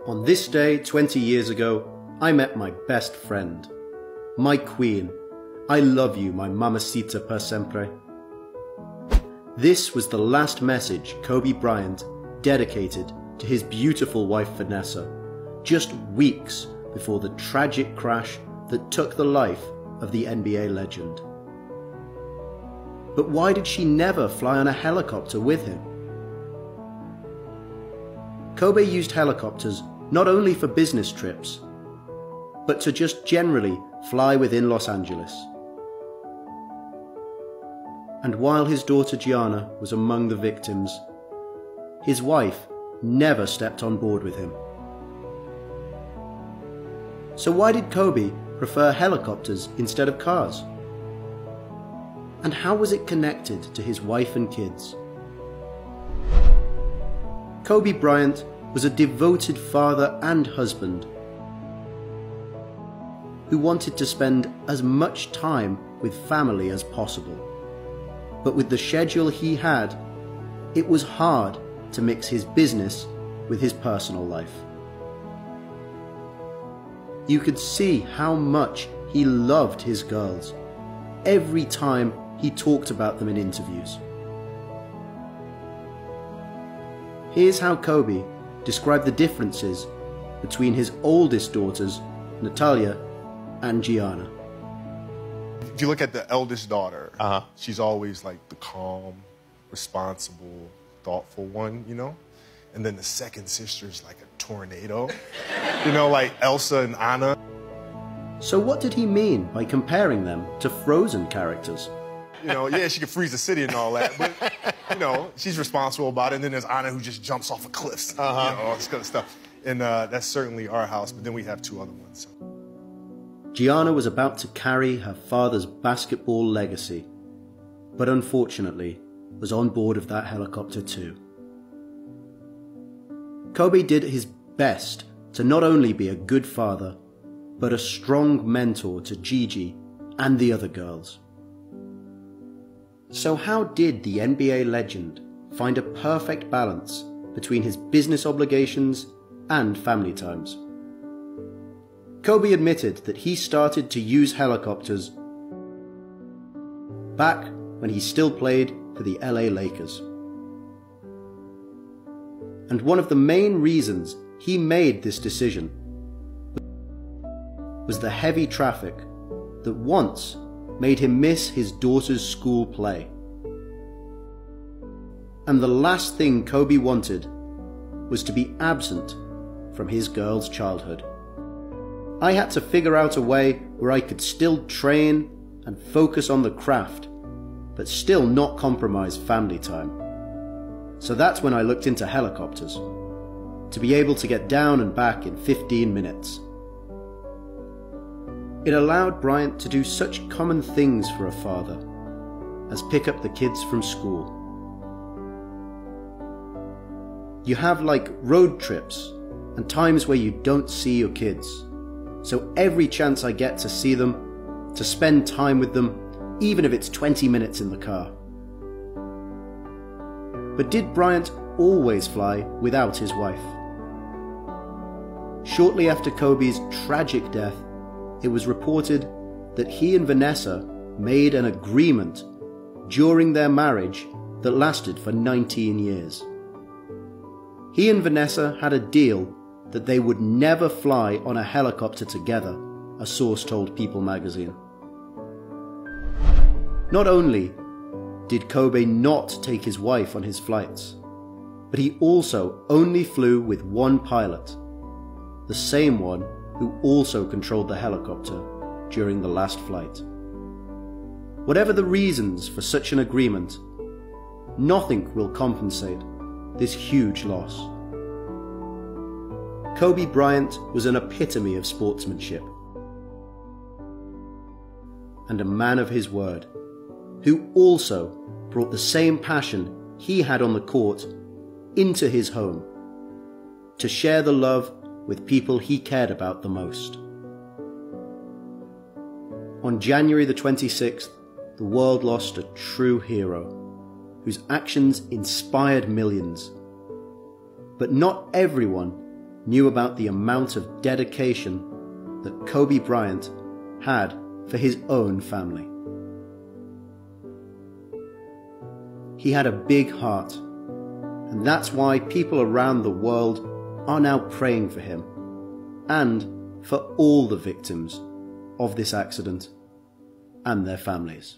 On this day 20 years ago, I met my best friend, my queen. I love you, my mamacita per sempre. This was the last message Kobe Bryant dedicated to his beautiful wife Vanessa, just weeks before the tragic crash that took the life of the NBA legend. But why did she never fly on a helicopter with him? Kobe used helicopters not only for business trips, but to just generally fly within Los Angeles. And while his daughter Gianna was among the victims, his wife never stepped on board with him. So why did Kobe prefer helicopters instead of cars? And how was it connected to his wife and kids? Kobe Bryant was a devoted father and husband who wanted to spend as much time with family as possible. But with the schedule he had, it was hard to mix his business with his personal life. You could see how much he loved his girls every time he talked about them in interviews. Here's how Kobe described the differences between his oldest daughters, Natalia and Gianna. If you look at the eldest daughter, she's always like the calm, responsible, thoughtful one, you know? And then the second sister's like a tornado, you know, like Elsa and Anna. So what did he mean by comparing them to Frozen characters? You know, yeah, she could freeze the city and all that, but, you know, she's responsible about it. And then there's Anna who just jumps off of cliffs, you know, all this kind of stuff. And that's certainly our house, but then we have two other ones. Gianna was about to carry her father's basketball legacy, but unfortunately was on board of that helicopter too. Kobe did his best to not only be a good father, but a strong mentor to Gigi and the other girls. So how did the NBA legend find a perfect balance between his business obligations and family times? Kobe admitted that he started to use helicopters back when he still played for the LA Lakers. And one of the main reasons he made this decision was the heavy traffic that once made him miss his daughter's school play. And the last thing Kobe wanted was to be absent from his girl's childhood. I had to figure out a way where I could still train and focus on the craft, but still not compromise family time. So that's when I looked into helicopters, to be able to get down and back in 15 minutes. It allowed Bryant to do such common things for a father, as pick up the kids from school. You have like road trips and times where you don't see your kids. So every chance I get to see them, to spend time with them, even if it's 20 minutes in the car. But did Bryant always fly without his wife? Shortly after Kobe's tragic death, it was reported that he and Vanessa made an agreement during their marriage that lasted for 19 years. He and Vanessa had a deal that they would never fly on a helicopter together, a source told People magazine. Not only did Kobe not take his wife on his flights, but he also only flew with one pilot, the same one who also controlled the helicopter during the last flight. Whatever the reasons for such an agreement, nothing will compensate this huge loss. Kobe Bryant was an epitome of sportsmanship and a man of his word, who also brought the same passion he had on the court into his home, to share the love with people he cared about the most. On January the 26th, the world lost a true hero, whose actions inspired millions. But not everyone knew about the amount of dedication that Kobe Bryant had for his own family. He had a big heart, and that's why people around the world are now praying for him and for all the victims of this accident and their families.